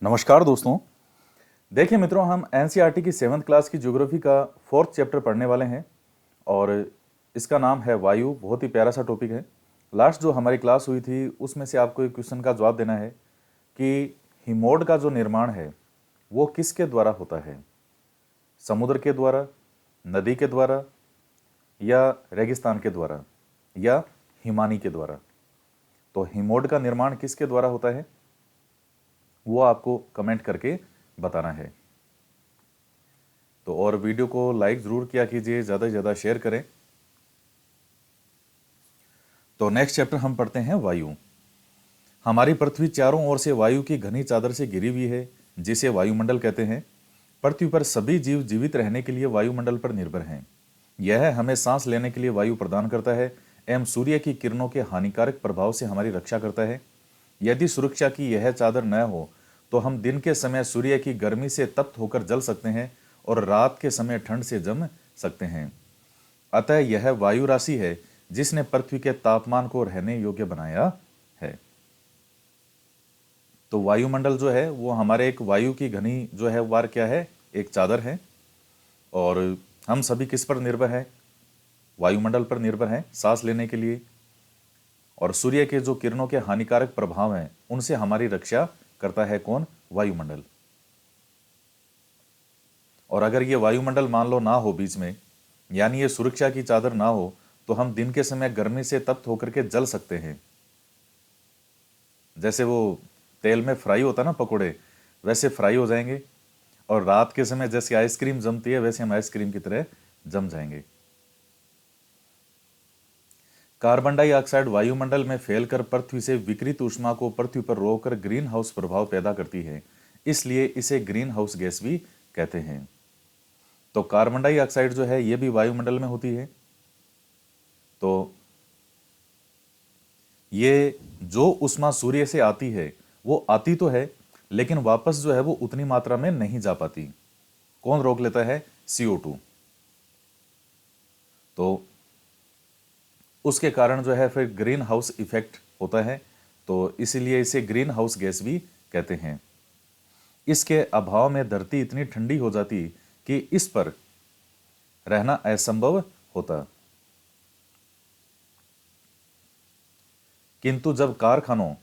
नमस्कार दोस्तों। देखिए मित्रों, हम एनसीईआरटी की 7th क्लास की ज्योग्राफी का 4th चैप्टर पढ़ने वाले हैं और इसका नाम है वायु। बहुत ही प्यारा सा टॉपिक है। लास्ट जो हमारी क्लास हुई थी उसमें से आपको एक क्वेश्चन का जवाब देना है कि हिमोड का जो निर्माण है वो किसके द्वारा होता है, समुद्र के द्वारा, नदी के द्वारा या रेगिस्तान के द्वारा या हिमानी के द्वारा। तो हिमोड का निर्माण किसके द्वारा होता है वो आपको कमेंट करके बताना है। तो और वीडियो को लाइक ज़रूर किया कीजिए, ज़्यादा से ज़्यादा शेयर करें। तो नेक्स्ट चैप्टर हम पढ़ते हैं वायु। हमारी पृथ्वी चारों ओर से वायु की घनी चादर से घिरी हुई है जिसे वायुमंडल कहते हैं। पृथ्वी पर सभी जीव जीवित रहने के लिए वायुमंडल पर निर्भर हैं। यह हमें सांस लेने के लिए वायु प्रदान करता है एवं सूर्य की किरणों के हानिकारक प्रभाव से हमारी रक्षा करता है। यदि सुरक्षा की यह चादर न हो तो हम दिन के समय सूर्य की गर्मी से तप्त होकर जल सकते हैं और रात के समय ठंड से जम सकते हैं। अतः यह वायु राशि है जिसने पृथ्वी के तापमान को रहने योग्य बनाया है। तो वायुमंडल जो है वो हमारे एक वायु की घनी जो है वार क्या है, एक चादर है। और हम सभी किस पर निर्भर है, वायुमंडल पर निर्भर हैं सांस लेने के लिए। और सूर्य के जो किरणों के हानिकारक प्रभाव हैं उनसे हमारी रक्षा करता है कौन, वायुमंडल। और अगर ये वायुमंडल मान लो ना हो बीच में, यानी ये सुरक्षा की चादर ना हो, तो हम दिन के समय गर्मी से तप्त होकर के जल सकते हैं। जैसे वो तेल में फ्राई होता ना पकोड़े, वैसे फ्राई हो जाएंगे। और रात के समय जैसे आइसक्रीम जमती है वैसे हम आइसक्रीम की तरह जम जाएंगे। कार्बन डाइऑक्साइड वायुमंडल में फैलकर पृथ्वी से विकिरित ऊष्मा को पृथ्वी पर रोककर ग्रीन हाउस प्रभाव पैदा करती है, इसलिए इसे ग्रीन हाउस गैस भी कहते हैं। तो कार्बन डाइऑक्साइड जो है ये भी वायुमंडल में होती है। तो ये जो ऊष्मा सूर्य से आती है वो आती तो है, लेकिन वापस जो है वो उतनी मात्रा में नहीं जा पाती। कौन रोक लेता है, CO2। तो उसके कारण जो है फिर ग्रीन हाउस इफेक्ट होता है, तो इसीलिए इसे ग्रीन हाउस गैस भी कहते हैं। इसके अभाव में धरती इतनी ठंडी हो जाती कि इस पर रहना असंभव होता। किंतु जब कारखानों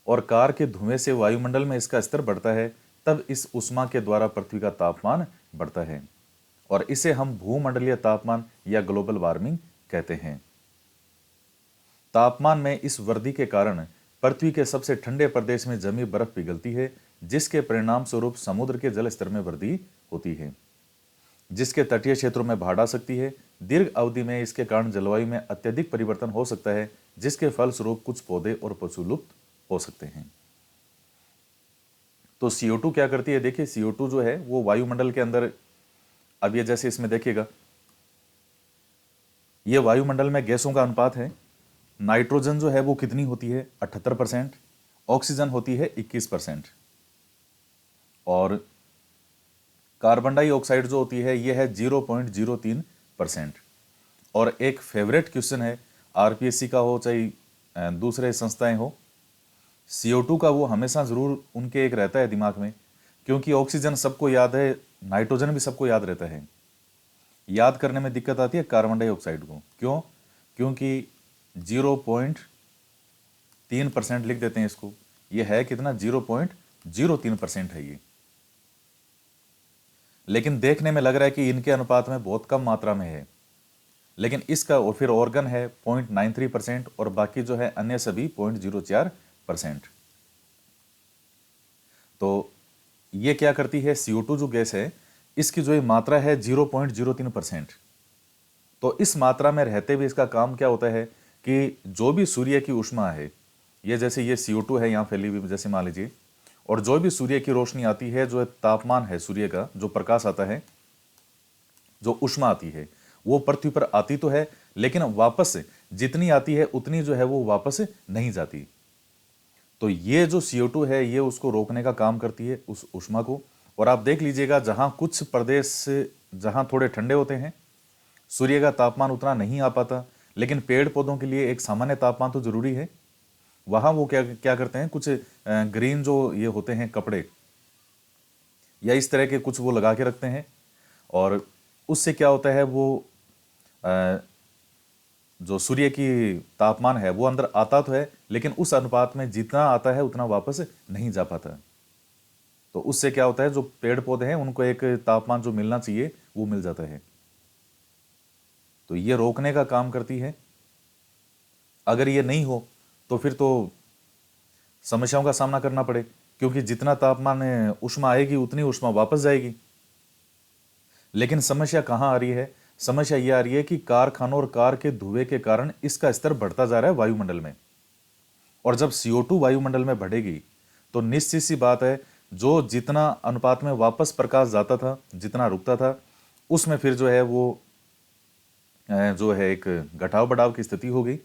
और कार के धुएं से वायुमंडल में इसका स्तर बढ़ता है तब इस ऊष्मा के द्वारा पृथ्वी का तापमान बढ़ता है और इसे हम भूमंडलीय तापमान या ग्लोबल वार्मिंग कहते हैं। तापमान में इस वृद्धि के कारण पृथ्वी के सबसे ठंडे प्रदेश में जमी बर्फ पिघलती है, जिसके परिणाम स्वरूप समुद्र के जल स्तर में वृद्धि होती है, जिसके तटीय क्षेत्रों में बाढ़ आ सकती है। दीर्घ अवधि में इसके कारण जलवायु में अत्यधिक परिवर्तन हो सकता है, जिसके फलस्वरूप कुछ पौधे और पशु लुप्त हो सकते हैं। तो CO2 क्या करती है, देखिए CO2 जो है वो वायुमंडल के अंदर, अब ये जैसे इसमें देखिएगा, ये वायुमंडल में गैसों का अनुपात है। नाइट्रोजन जो है वो कितनी होती है, 78%। ऑक्सीजन होती है 21%। और कार्बन डाइऑक्साइड जो होती है ये है 0.03%। और एक फेवरेट क्वेश्चन है, RPSC का हो चाहे दूसरे संस्थाएं हो, CO2 का वो हमेशा जरूर उनके एक रहता है दिमाग में, क्योंकि ऑक्सीजन सबको याद है, नाइट्रोजन भी सबको याद रहता है। याद करने में दिक्कत आती है कार्बन डाइऑक्साइड को। क्यों? क्योंकि 0.03% लिख देते हैं इसको। ये है कितना, 0.03% है ये। लेकिन देखने में लग रहा है कि इनके अनुपात में बहुत कम मात्रा में है, लेकिन इसका और फिर ऑर्गन है 0.93% और बाकी जो है अन्य सभी 0.04%। तो ये क्या करती है, CO2 जो गैस है इसकी जो ये मात्रा है 0.03%। तो इस मात्रा में रहते हुए इसका काम क्या होता है कि जो भी सूर्य की ऊष्मा है, ये जैसे ये CO2 है यहाँ फैली हुई जैसे मान लीजिए, और जो भी सूर्य की रोशनी आती है, जो तापमान है सूर्य का, जो प्रकाश आता है, जो ऊष्मा आती है, वो पृथ्वी पर आती तो है, लेकिन वापस जितनी आती है उतनी जो है वो वापस नहीं जाती। तो ये जो CO2 है ये उसको रोकने का काम करती है, उस ऊष्मा को। और आप देख लीजिएगा, जहां कुछ प्रदेश जहां थोड़े ठंडे होते हैं, सूर्य का तापमान उतना नहीं आ पाता, लेकिन पेड़ पौधों के लिए एक सामान्य तापमान तो जरूरी है, वहाँ वो क्या क्या करते हैं, कुछ ग्रीन जो ये होते हैं कपड़े या इस तरह के कुछ वो लगा के रखते हैं, और उससे क्या होता है, वो अ, जो सूर्य की तापमान है वो अंदर आता तो है, लेकिन उस अनुपात में जितना आता है उतना वापस नहीं जा पाता। तो उससे क्या होता है, जो पेड़ पौधे हैं उनको एक तापमान जो मिलना चाहिए वो मिल जाता है। तो ये रोकने का काम करती है। अगर ये नहीं हो तो फिर तो समस्याओं का सामना करना पड़े, क्योंकि जितना तापमान ऊष्मा आएगी उतनी ऊष्मा वापस जाएगी। लेकिन समस्या कहाँ आ रही है? समस्या ये आ रही है कि कारखानों और कार के धुएं के कारण इसका स्तर बढ़ता जा रहा है वायुमंडल में। और जब CO2 वायुमंडल में बढ़ेगी तो निश्चित सी बात है, जो जितना अनुपात में वापस प्रकाश जाता था, जितना रुकता था, उसमें फिर जो है वो जो है एक घटाव बढ़ाव की स्थिति हो गई,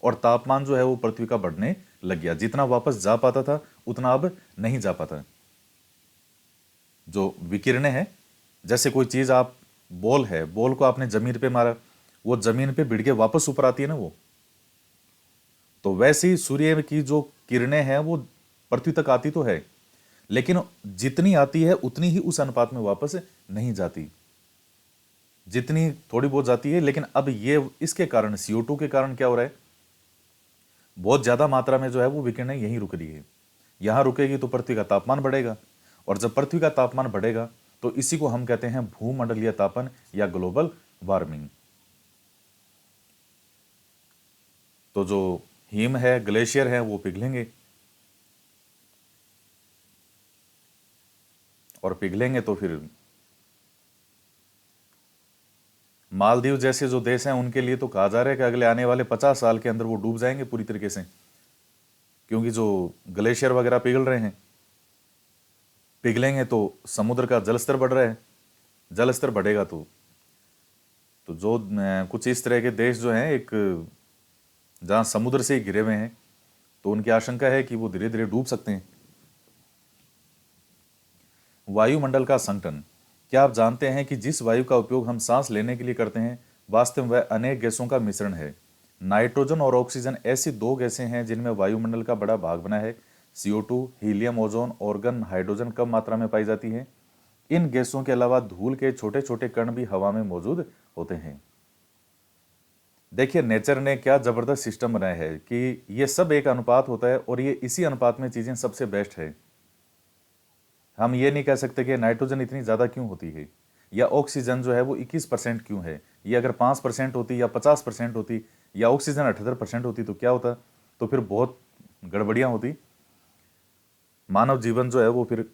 और तापमान जो है वो पृथ्वी का बढ़ने लग गया। जितना वापस जा पाता था उतना अब नहीं जा पाता। जो विकिरणें हैं, जैसे कोई चीज आप, बॉल है, बॉल को आपने जमीन पे मारा, वो जमीन पे भिड़ के वापस ऊपर आती है ना वो, तो वैसे ही सूर्य की जो किरणें हैं वो पृथ्वी तक आती तो है, लेकिन जितनी आती है उतनी ही उस अनुपात में वापस नहीं जाती, जितनी थोड़ी बहुत जाती है। लेकिन अब ये इसके कारण, CO2 के कारण क्या हो रहा है, बहुत ज्यादा मात्रा में जो है वो विकिरणें यहीं रुक रही है। यहां रुकेगी तो पृथ्वी का तापमान बढ़ेगा, और जब पृथ्वी का तापमान बढ़ेगा तो इसी को हम कहते हैं भूमंडलीय तापन या ग्लोबल वार्मिंग। तो जो हिम है, ग्लेशियर है, वो पिघलेंगे, और पिघलेंगे तो फिर मालदीव जैसे जो देश हैं उनके लिए तो कहा जा रहा है कि अगले आने वाले 50 साल के अंदर वो डूब जाएंगे पूरी तरीके से, क्योंकि जो ग्लेशियर वगैरह पिघल रहे हैं। पिघलेंगे तो समुद्र का जलस्तर बढ़ रहा है, जलस्तर बढ़ेगा तो जो कुछ इस तरह के देश जो हैं, एक जहां समुद्र से ही घिरे हुए हैं, तो उनकी आशंका है कि वो धीरे धीरे डूब सकते हैं। वायुमंडल का संघटन। क्या आप जानते हैं कि जिस वायु का उपयोग हम सांस लेने के लिए करते हैं, वास्तव में वह अनेक गैसों का मिश्रण है। नाइट्रोजन और ऑक्सीजन ऐसी दो गैसें हैं जिनमें वायुमंडल का बड़ा भाग बना है। CO2, helium, ozone, argon, hydrogen कम मात्रा में पाई जाती है। इन गैसों के अलावा धूल के छोटे छोटे कण भी हवा में मौजूद होते हैं। देखिए, नेचर ने क्या जबरदस्त सिस्टम बनाया है कि ये सब एक अनुपात होता है, और ये इसी अनुपात में चीजें सबसे बेस्ट है। हम ये नहीं कह सकते कि नाइट्रोजन इतनी ज़्यादा क्यों होती है, या ऑक्सीजन जो है वो 21% क्यों है। ये अगर 5% होती या 50% होती, या ऑक्सीजन 78% होती तो क्या होता, तो फिर बहुत गड़बड़ियाँ होती। मानव जीवन जो है वो फिर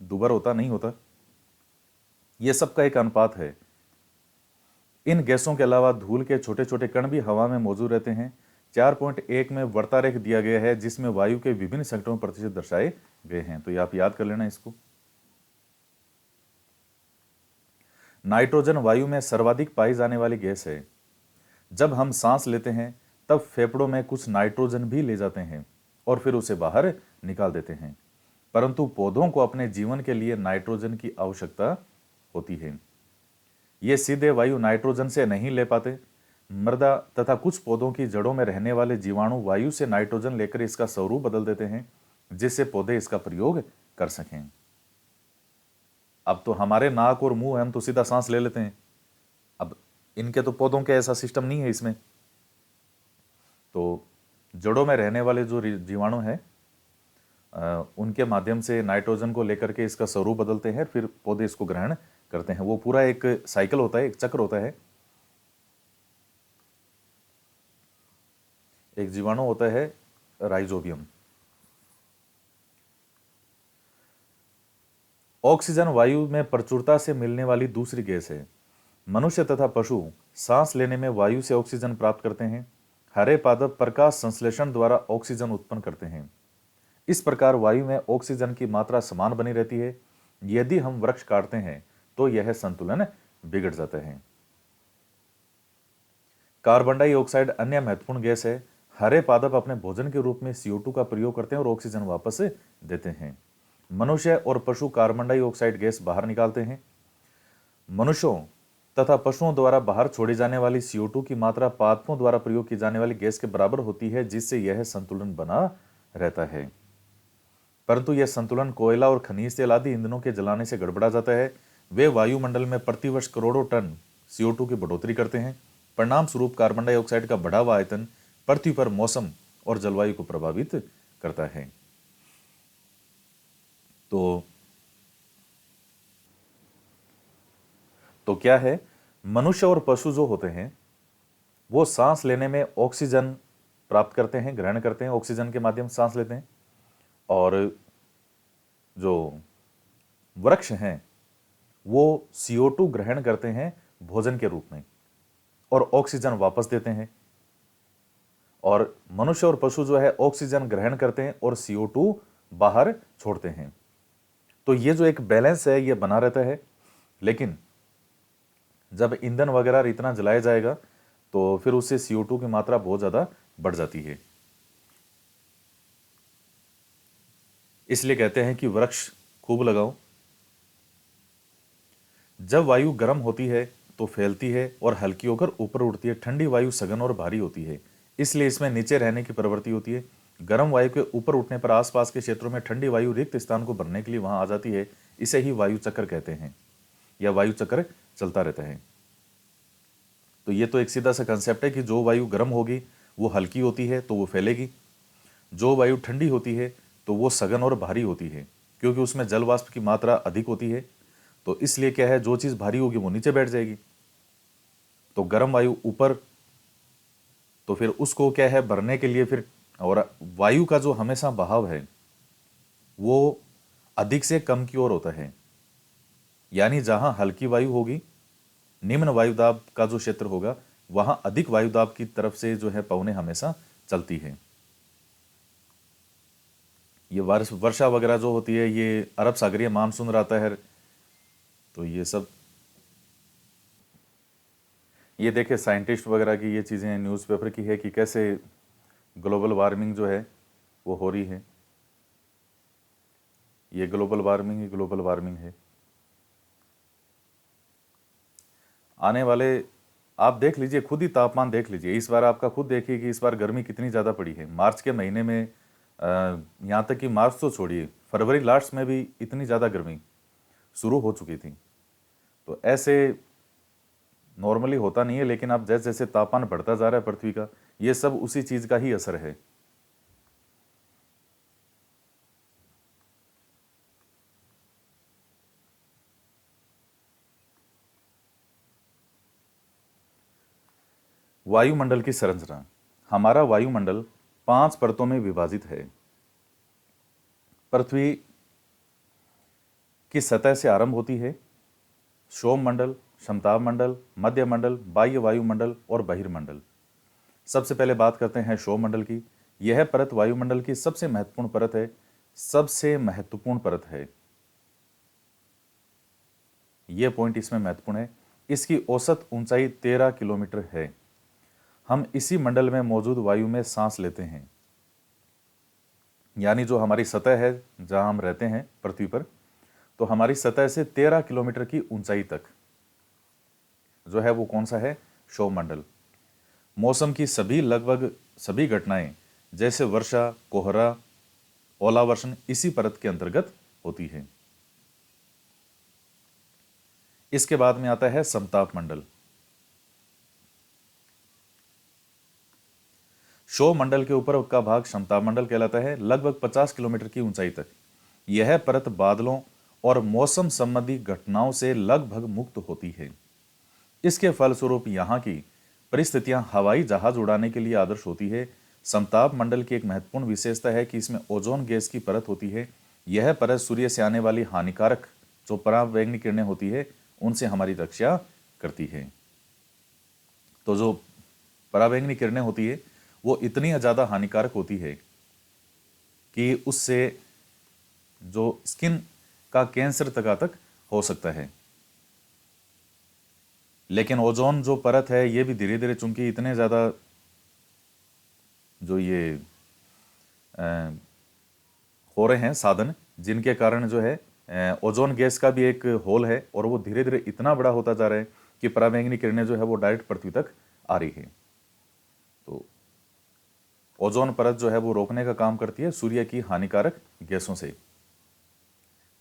दुभर होता, नहीं होता। ये सब का एक अनुपात है। इन गैसों के अलावा धूल के छोटे छोटे कण भी हवा में मौजूद रहते हैं। 4.1 में वर्तारेख दिया गया है जिसमें वायु के विभिन्न संकटों प्रतिशत दर्शाए गए हैं, तो ये आप याद कर लेना इसको। नाइट्रोजन वायु में सर्वाधिक पाई जाने वाली गैस है। जब हम सांस लेते हैं तब फेफड़ों में कुछ नाइट्रोजन भी ले जाते हैं और फिर उसे बाहर निकाल देते हैं, परंतु पौधों को अपने जीवन के लिए नाइट्रोजन की आवश्यकता होती है। ये सीधे वायु नाइट्रोजन से नहीं ले पाते। मृदा तथा कुछ पौधों की जड़ों में रहने वाले जीवाणु वायु से नाइट्रोजन लेकर इसका स्वरूप बदल देते हैं, जिससे पौधे इसका प्रयोग कर सकें। अब तो हमारे नाक और मुंह, हम तो सीधा सांस ले लेते हैं। अब इनके तो पौधों के ऐसा सिस्टम नहीं है इसमें। तो जड़ों में रहने वाले जो जीवाणु हैं, उनके माध्यम से नाइट्रोजन को लेकर के इसका स्वरूप बदलते हैं, फिर पौधे इसको ग्रहण करते हैं। वो पूरा एक साइकिल होता है, एक चक्र होता है। एक जीवाणु होता है राइजोबियम। ऑक्सीजन वायु में प्रचुरता से मिलने वाली दूसरी गैस है। मनुष्य तथा पशु सांस लेने में वायु से ऑक्सीजन प्राप्त करते हैं। हरे पादप प्रकाश संश्लेषण द्वारा ऑक्सीजन उत्पन्न करते हैं। इस प्रकार वायु में ऑक्सीजन की मात्रा समान बनी रहती है। यदि हम वृक्ष काटते हैं तो यह संतुलन बिगड़ जाता है। कार्बन डाइऑक्साइड अन्य महत्वपूर्ण गैस है। हरे पादप अपने भोजन के रूप में CO2 का प्रयोग करते हैं और ऑक्सीजन वापस देते हैं। मनुष्य और पशु कार्बन डाइऑक्साइड गैस बाहर निकालते हैं। मनुष्यों तथा पशुओं द्वारा बाहर छोड़ी जाने वाली CO2 की मात्रा पादपों द्वारा प्रयोग की जाने वाली गैस के बराबर होती है, जिससे यह संतुलन बना रहता है। परंतु यह संतुलन कोयला और खनिज तेल आदि ईंधनों के जलाने से गड़बड़ा जाता है। वे वायुमंडल में प्रतिवर्ष करोड़ों टन CO2 की बढ़ोतरी करते हैं। परिणाम स्वरूप कार्बन डाइऑक्साइड का बढ़ा हुआ आयतन पृथ्वी पर मौसम और जलवायु को प्रभावित करता है। तो क्या है, मनुष्य और पशु जो होते हैं वो सांस लेने में ऑक्सीजन प्राप्त करते हैं, ग्रहण करते हैं, ऑक्सीजन के माध्यम से सांस लेते हैं। और जो वृक्ष हैं वो CO2 ग्रहण करते हैं भोजन के रूप में और ऑक्सीजन वापस देते हैं। और मनुष्य और पशु जो है ऑक्सीजन ग्रहण करते हैं और CO2 बाहर छोड़ते हैं। तो ये जो एक बैलेंस है ये बना रहता है। लेकिन जब ईंधन वगैरह इतना जलाया जाएगा तो फिर उससे CO2 की मात्रा बहुत ज्यादा बढ़ जाती है। इसलिए कहते हैं कि वृक्ष खूब लगाओ। जब वायु गर्म होती है तो फैलती है और हल्की होकर ऊपर उड़ती है। ठंडी वायु सघन और भारी होती है, इसलिए इसमें नीचे रहने की प्रवृत्ति होती है। गर्म वायु के ऊपर उठने पर आसपास के क्षेत्रों में ठंडी वायु रिक्त स्थान को भरने के लिए वहां आ जाती है। इसे ही वायु चक्र कहते हैं, या वायु चक्र चलता रहता है। तो ये तो एक सीधा सा कंसेप्ट है कि जो वायु गर्म होगी वो हल्की होती है तो वो फैलेगी, जो वायु ठंडी होती है तो वो सघन और भारी होती है, क्योंकि उसमें जल वाष्प की मात्रा अधिक होती है। तो इसलिए क्या है, जो चीज भारी होगी वो नीचे बैठ जाएगी। तो गर्म वायु ऊपर, तो फिर उसको क्या है भरने के लिए फिर, और वायु का जो हमेशा बहाव है वो अधिक से कम की ओर होता है। यानी जहां हल्की वायु होगी, निम्न वायुदाब का जो क्षेत्र होगा, वहां अधिक वायुदाब की तरफ से जो है पवनें हमेशा चलती है। ये वर्षा वगैरह जो होती है ये अरब सागरीय मानसून रहता है। तो ये सब, ये देखे साइंटिस्ट वगैरह की ये चीज़ें न्यूज़पेपर की है कि कैसे ग्लोबल वार्मिंग जो है वो हो रही है। ये ग्लोबल वार्मिंग ही ग्लोबल वार्मिंग है। आने वाले, आप देख लीजिए, खुद ही तापमान देख लीजिए, इस बार आपका खुद देखिए कि इस बार गर्मी कितनी ज़्यादा पड़ी है। मार्च के महीने में यहाँ तक कि मार्च तो छोड़िए, फरवरी लास्ट में भी इतनी ज़्यादा गर्मी शुरू हो चुकी थी। तो ऐसे नॉर्मली होता नहीं है, लेकिन अब जैसे जैसे तापमान बढ़ता जा रहा है पृथ्वी का, ये सब उसी चीज़ का ही असर है। वायुमंडल की संरचना। हमारा वायुमंडल 5 परतों में विभाजित है। पृथ्वी की सतह से आरंभ होती है सोममंडल, समताप मंडल, मध्य मंडल, बाह्य वायुमंडल और बहिर्मंडल। सबसे पहले बात करते हैं सोममंडल की। यह परत वायुमंडल की सबसे महत्वपूर्ण परत है। सबसे महत्वपूर्ण परत है, यह पॉइंट इसमें महत्वपूर्ण है। इसकी औसत ऊंचाई 13 किलोमीटर है। हम इसी मंडल में मौजूद वायु में सांस लेते हैं। यानी जो हमारी सतह है जहां हम रहते हैं पृथ्वी पर, तो हमारी सतह से 13 किलोमीटर की ऊंचाई तक जो है वो कौन सा है, सौरमंडल। मौसम की लगभग सभी घटनाएं जैसे वर्षा, कोहरा, ओलावर्षण इसी परत के अंतर्गत होती है। इसके बाद में आता है समताप मंडल। सौरमंडल के ऊपर का भाग समताप मंडल कहलाता है, लगभग 50 किलोमीटर की ऊंचाई तक। यह परत बादलों और मौसम संबंधी घटनाओं से लगभग मुक्त होती है। इसके फलस्वरूप यहां की परिस्थितियां हवाई जहाज उड़ाने के लिए आदर्श होती है। समताप मंडल की एक महत्वपूर्ण विशेषता है कि इसमें ओजोन गैस की परत होती है। यह परत सूर्य से आने वाली हानिकारक जो पराबैंगनी किरणें होती है उनसे हमारी रक्षा करती है। तो जो पराबैंगनी किरणें होती है वो इतनी ज्यादा हानिकारक होती है कि उससे जो स्किन का कैंसर तक हो सकता है। लेकिन ओजोन जो परत है ये भी धीरे धीरे, चूंकि इतने ज्यादा जो ये हो रहे हैं साधन, जिनके कारण जो है ओजोन गैस का भी एक होल है और वो धीरे धीरे इतना बड़ा होता जा रहा है कि पराबैंगनी किरणें जो है वो डायरेक्ट पृथ्वी तक आ रही है। तो ओजोन परत जो है वो रोकने का काम करती है सूर्य की हानिकारक गैसों से।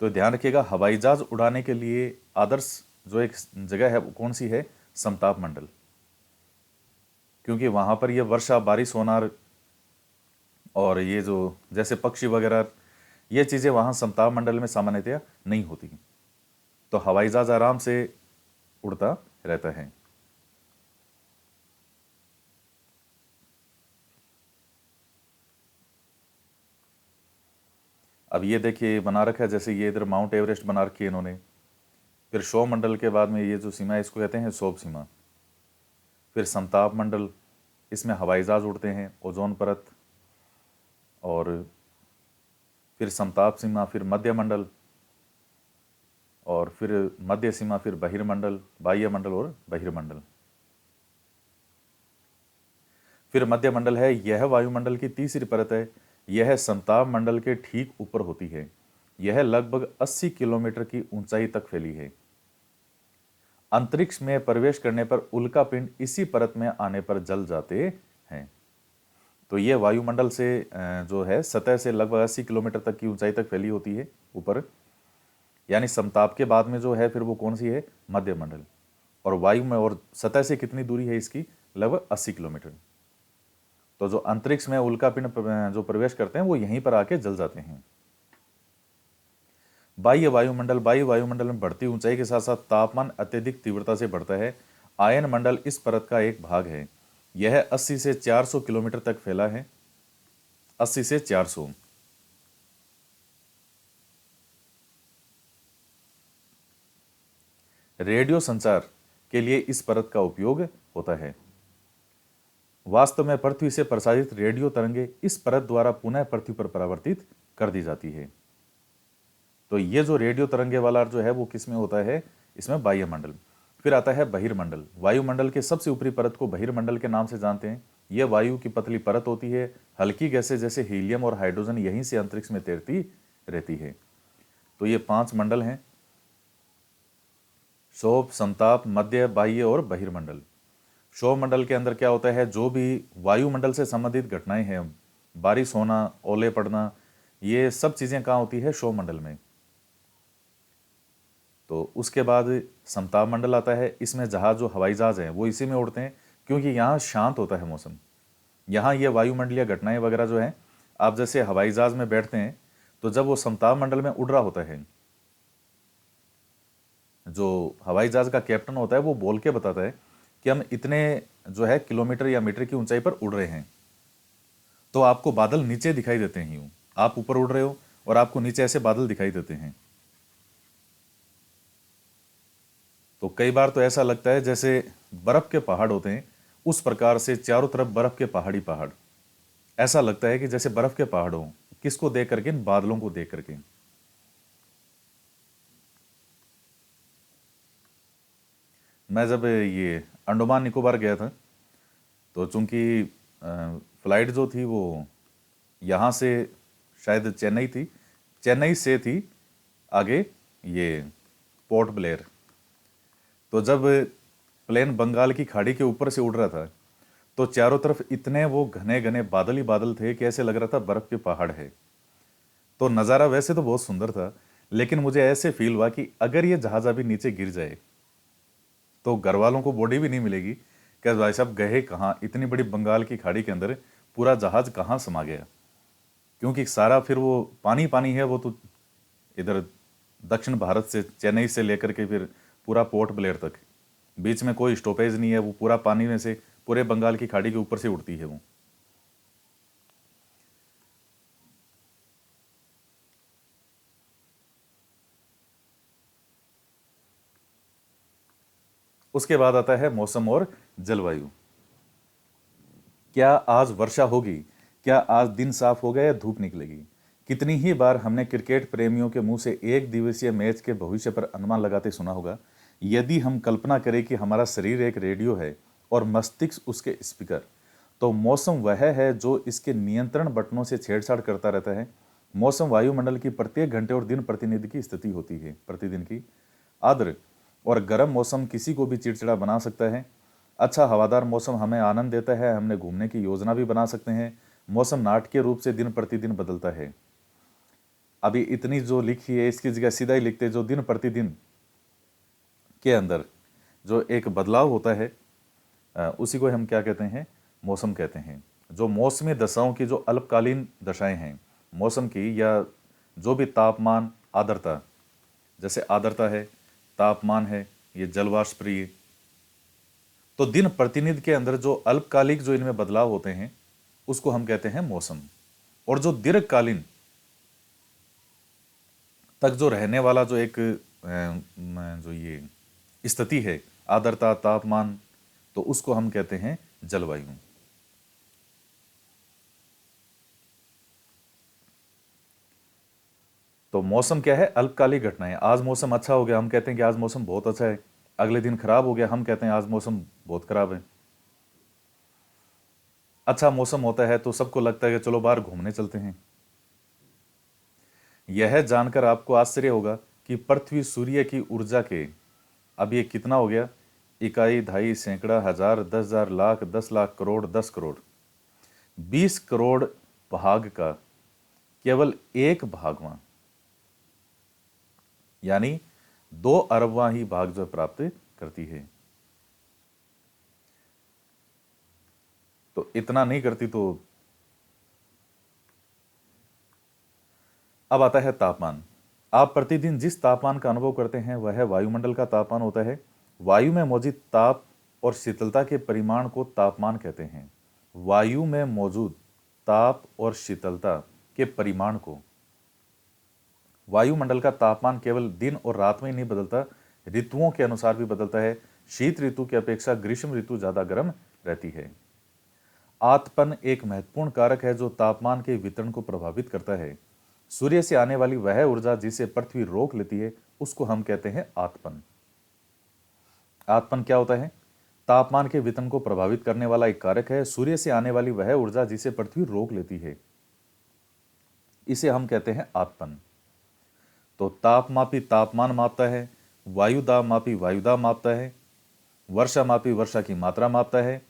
तो ध्यान रखिएगा, हवाई जहाज उड़ाने के लिए आदर्श जो एक जगह है वो कौन सी है? समताप मंडल, क्योंकि वहां पर ये वर्षा, बारिश होना और ये जो जैसे पक्षी वगैरह ये चीज़ें वहाँ समताप मंडल में सामान्यतया नहीं होती। तो हवाई जहाज आराम से उड़ता रहता है। अब ये देखिए बना रखा है, जैसे ये इधर माउंट एवरेस्ट बना रखी है इन्होंने। फिर क्षोभ मंडल के बाद में ये जो सीमा है इसको कहते हैं क्षोभ सीमा। फिर समताप मंडल, इसमें हवाई जहाज उड़ते हैं, ओजोन परत, और फिर समताप सीमा, फिर मध्य मंडल, और फिर मध्य सीमा, फिर बहिर्मंडल, बाह्य मंडल और बहिर्मंडल। फिर मध्य मंडल है, यह वायुमंडल की तीसरी परत है। यह समताप मंडल के ठीक ऊपर होती है। यह लगभग 80 किलोमीटर की ऊंचाई तक फैली है। अंतरिक्ष में प्रवेश करने पर उल्का पिंड इसी परत में आने पर जल जाते हैं। तो यह वायुमंडल से जो है सतह से लगभग 80 किलोमीटर तक की ऊंचाई तक फैली होती है ऊपर, यानी समताप के बाद में जो है फिर वो कौन सी है? मध्य मंडल। और वायु में और सतह से कितनी दूरी है इसकी? लगभग 80 किलोमीटर। तो जो अंतरिक्ष में उल्का पिंड जो प्रवेश करते हैं वो यहीं पर आके जल जाते हैं। बाह्य वायुमंडल, बाह्य वायुमंडल में बढ़ती ऊंचाई के साथ साथ तापमान अत्यधिक तीव्रता से बढ़ता है। आयन मंडल इस परत का एक भाग है। यह 80 से 400 किलोमीटर तक फैला है। 80 से 400। रेडियो संचार के लिए इस परत का उपयोग होता है। वास्तव में पृथ्वी से प्रसारित रेडियो तरंगे इस परत द्वारा पुनः पृथ्वी पर परावर्तित कर दी जाती है। तो ये जो रेडियो तरंगे वाला जो है वो किस में होता है? इसमें बाह्य मंडल। फिर आता है बहिर्मंडल। वायुमंडल के सबसे ऊपरी परत को बहिर्मंडल के नाम से जानते हैं। यह वायु की पतली परत होती है। हल्की गैसें जैसे हीलियम और हाइड्रोजन यहीं से अंतरिक्ष में तैरती रहती है। तो ये 5 मंडल हैं: क्षोभ, समताप, मध्य, बाह्य और बहिर्मंडल। क्षोभ मंडल के अंदर क्या होता है? जो भी वायुमंडल से संबंधित घटनाएं हैं, बारिश होना, ओले पड़ना, ये सब चीजें कहाँ होती है? क्षोभ मंडल में। तो उसके बाद समताप मंडल आता है। इसमें जहाज, जो हवाई जहाज हैं वो इसी में उड़ते हैं, क्योंकि यहाँ शांत होता है मौसम। यहाँ ये वायुमंडलीय घटनाएं वगैरह जो हैं, आप जैसे हवाई जहाज में बैठते हैं तो जब वो समताप मंडल में उड़ रहा होता है, जो हवाई जहाज का कैप्टन होता है वो बोल के बताता है कि हम इतने जो है किलोमीटर या मीटर की ऊंचाई पर उड़ रहे हैं। तो आपको बादल नीचे दिखाई देते हैं, यूं आप ऊपर उड़ रहे हो और आपको नीचे ऐसे बादल दिखाई देते हैं। तो कई बार तो ऐसा लगता है जैसे बर्फ के पहाड़ होते हैं, उस प्रकार से चारों तरफ बर्फ के पहाड़ी पहाड़। ऐसा लगता है कि जैसे बर्फ के पहाड़ हों। किसको देख करके? इन बादलों को देख करके। मैं जब ये अंडमान निकोबार गया था, तो चूंकि फ्लाइट जो थी वो यहाँ से शायद चेन्नई थी, चेन्नई से थी आगे ये पोर्ट ब्लेयर। तो जब प्लेन बंगाल की खाड़ी के ऊपर से उड़ रहा था तो चारों तरफ इतने वो घने घने बादल ही बादल थे कि ऐसे लग रहा था बर्फ के पहाड़ है। तो नज़ारा वैसे तो बहुत सुंदर था, लेकिन मुझे ऐसे फील हुआ कि अगर ये जहाज अभी नीचे गिर जाए तो घर वालों को बॉडी भी नहीं मिलेगी। क्या भाई साहब गए कहाँ? इतनी बड़ी बंगाल की खाड़ी के अंदर पूरा जहाज कहाँ समा गया? क्योंकि सारा फिर वो पानी पानी है। वो तो इधर दक्षिण भारत से, चेन्नई से लेकर के फिर पूरा पोर्ट ब्लेयर तक, बीच में कोई स्टॉपेज नहीं है। वो पूरा पानी में से पूरे बंगाल की खाड़ी के ऊपर से उड़ती है वो। उसके बाद आता है मौसम और जलवायु। क्या आज वर्षा होगी? क्या आज दिन साफ होगा या धूप निकलेगी? कितनी ही बार हमने क्रिकेट प्रेमियों के मुंह से एक दिवसीय मैच के भविष्य पर अनुमान लगाते सुना होगा। यदि हम कल्पना करें कि हमारा शरीर एक रेडियो है और मस्तिष्क उसके स्पीकर, तो मौसम वह है जो इसके नियंत्रण बटनों से छेड़छाड़ करता रहता है। मौसम वायुमंडल की प्रत्येक घंटे और दिन प्रतिनिधि की स्थिति होती है, प्रतिदिन की। आर्द्र और गर्म मौसम किसी को भी चिड़चिड़ा बना सकता है। अच्छा हवादार मौसम हमें आनंद देता है, हमने घूमने की योजना भी बना सकते हैं। मौसम नाटकीय रूप से दिन प्रतिदिन बदलता है। अभी इतनी जो लिखी है इसकी जगह सीधा ही लिखते, जो दिन प्रतिदिन के अंदर जो एक बदलाव होता है उसी को हम क्या कहते हैं, मौसम कहते हैं। जो मौसमी दशाओं की जो अल्पकालीन दशाएं हैं मौसम की, या जो भी तापमान, आर्द्रता, जैसे आर्द्रता है, तापमान है, ये जलवाष्पीय, तो दिन प्रतिनिधि के अंदर जो अल्पकालिक जो इनमें बदलाव होते हैं उसको हम कहते हैं मौसम। और जो दीर्घकालीन तक जो रहने वाला जो एक जो ये स्थिति है, आर्द्रता, तापमान, तो उसको हम कहते हैं जलवायु। तो मौसम क्या है, अल्पकालिक घटनाएं। आज मौसम अच्छा हो गया, हम कहते हैं कि आज मौसम बहुत अच्छा है। अगले दिन खराब हो गया, हम कहते हैं आज मौसम बहुत खराब है। अच्छा मौसम होता है तो सबको लगता है कि चलो बाहर घूमने चलते हैं। यह जानकर आपको आश्चर्य होगा कि पृथ्वी सूर्य की ऊर्जा के, अब ये कितना हो गया, इकाई, दहाई, सैकड़ा, हजार, 10,000, लाख, 10 लाख, करोड़, 10 करोड़, 20 करोड़ भाग का केवल एक भागवां, यानी 2 अरबवां ही भाग जो प्राप्त करती है। तो इतना नहीं करती। तो अब आता है तापमान। आप प्रतिदिन जिस तापमान का अनुभव करते हैं वह वायुमंडल का तापमान होता है। वायु में मौजूद ताप और शीतलता के परिमाण को तापमान कहते हैं। वायु में मौजूद ताप और शीतलता के परिमाण को, वायुमंडल का तापमान केवल दिन और रात में ही नहीं बदलता, ऋतुओं के अनुसार भी बदलता है। शीत ऋतु की अपेक्षा ग्रीष्म ऋतु ज्यादा गर्म रहती है। आतपन एक महत्वपूर्ण कारक है जो तापमान के वितरण को प्रभावित करता है। सूर्य से आने वाली वह ऊर्जा जिसे पृथ्वी रोक लेती है उसको हम कहते हैं आतपन। आतपन क्या होता है? तापमान के वितरण को प्रभावित करने वाला एक कारक है। सूर्य से आने वाली वह ऊर्जा जिसे पृथ्वी रोक लेती है, इसे हम कहते हैं आतपन। तो तापमापी तापमान मापता है, वायुदाब मापी वायुदाब मापता है, वर्षा मापी वर्षा की मात्रा मापता है,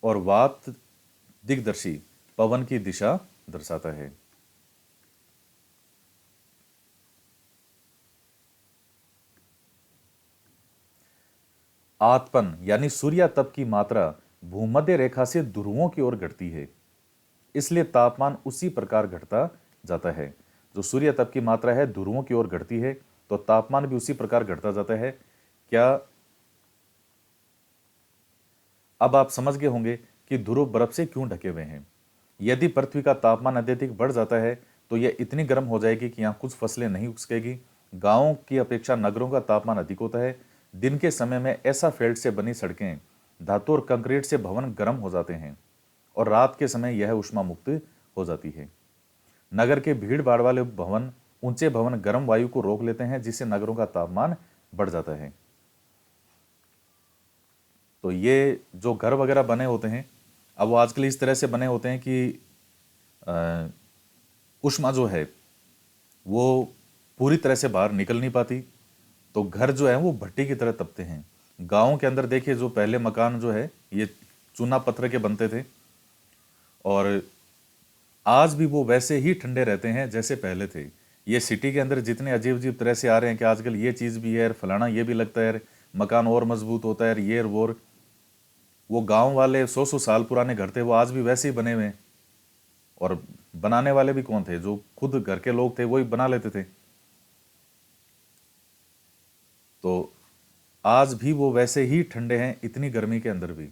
और वात दिग्दर्शी पवन की दिशा दर्शाता है। आतपन यानी सूर्य तप की मात्रा भूमध्य रेखा से ध्रुवों की ओर घटती है, इसलिए तापमान उसी प्रकार घटता जाता है। जो सूर्य तप की मात्रा है ध्रुवों की ओर घटती है तो तापमान भी उसी प्रकार घटता जाता है। क्या अब आप समझ गए होंगे कि ध्रुव बर्फ से क्यों ढके हुए हैं? यदि पृथ्वी का तापमान अत्यधिक बढ़ जाता है तो यह इतनी गर्म हो जाएगी कि यहाँ कुछ फसलें नहीं उग सकेगी। गांवों की अपेक्षा नगरों का तापमान अधिक होता है। दिन के समय में ऐसा फेल्ट से बनी सड़कें, धातु और कंक्रीट से भवन गर्म हो जाते हैं, और रात के समय यह ऊष्मा मुक्त हो जाती है। नगर के भीड़ भाड़ वाले भवन, ऊंचे भवन गर्म वायु को रोक लेते हैं, जिससे नगरों का तापमान बढ़ जाता है। तो ये जो घर वगैरह बने होते हैं, अब वो आजकल इस तरह से बने होते हैं कि ऊष्मा जो है वो पूरी तरह से बाहर निकल नहीं पाती, तो घर जो है वो भट्टी की तरह तपते हैं। गाँव के अंदर देखिए, जो पहले मकान जो है ये चूना पत्थर के बनते थे, और आज भी वो वैसे ही ठंडे रहते हैं जैसे पहले थे। ये सिटी के अंदर जितने अजीब अजीब तरह से आ रहे हैं कि आजकल ये चीज़ भी है, फलाना ये भी लगता है, मकान और मजबूत होता है, ये और वो गांव वाले 100-100 साल पुराने घर थे, वो आज भी वैसे ही बने हुए हैं। और बनाने वाले भी कौन थे? जो खुद घर के लोग थे वही बना लेते थे। तो आज भी वो वैसे ही ठंडे हैं, इतनी गर्मी के अंदर भी।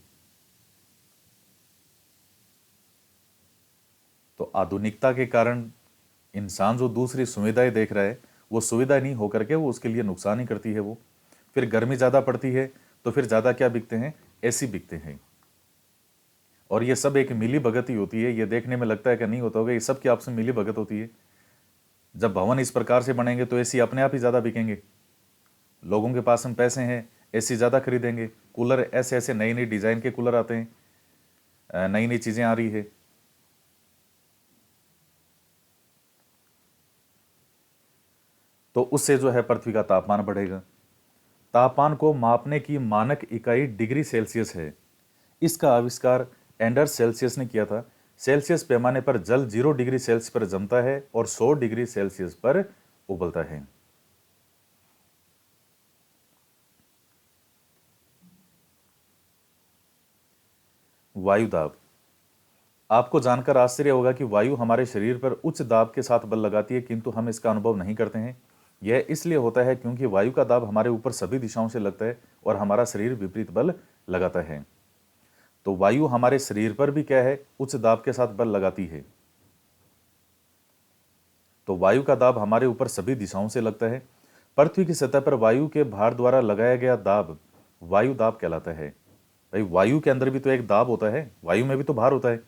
तो आधुनिकता के कारण इंसान जो दूसरी सुविधाएं देख रहा है, वो सुविधा नहीं होकर के वो उसके लिए नुकसान ही करती है। वो फिर गर्मी ज़्यादा पड़ती है तो फिर ज़्यादा क्या बिकते हैं? एसी बिकते हैं। और ये सब एक मिली भगत ही होती है। ये देखने में लगता है कि नहीं होता होगा, ये सब की आपस में मिली भगत होती है। जब भवन इस प्रकार से बनेंगे तो एसी अपने आप ही ज़्यादा बिकेंगे। लोगों के पास में पैसे हैं, एसी ज़्यादा खरीदेंगे। कूलर ऐसे ऐसे नई नई डिज़ाइन के कूलर आते हैं, नई नई चीज़ें आ रही है। तो उससे जो है पृथ्वी का तापमान बढ़ेगा। तापमान को मापने की मानक इकाई डिग्री सेल्सियस है। इसका आविष्कार एंडर्स सेल्सियस ने किया था। सेल्सियस पैमाने पर जल 0 डिग्री सेल्सियस पर जमता है और 100 डिग्री सेल्सियस पर उबलता है। वायु दाब। आपको जानकर आश्चर्य होगा कि वायु हमारे शरीर पर उच्च दाब के साथ बल लगाती है, किंतु हम इसका अनुभव नहीं करते हैं। यह इसलिए होता है क्योंकि वायु का दाब हमारे ऊपर सभी दिशाओं से लगता है और हमारा शरीर विपरीत बल लगाता है। तो वायु हमारे शरीर पर भी क्या है, उच्च दाब के साथ बल लगाती है। तो वायु का दाब हमारे ऊपर सभी दिशाओं से लगता है। पृथ्वी की सतह पर वायु के भार द्वारा लगाया गया दाब वायु दाब कहलाता है। भाई वायु के अंदर भी तो एक दाब होता है, वायु में भी तो भार होता है,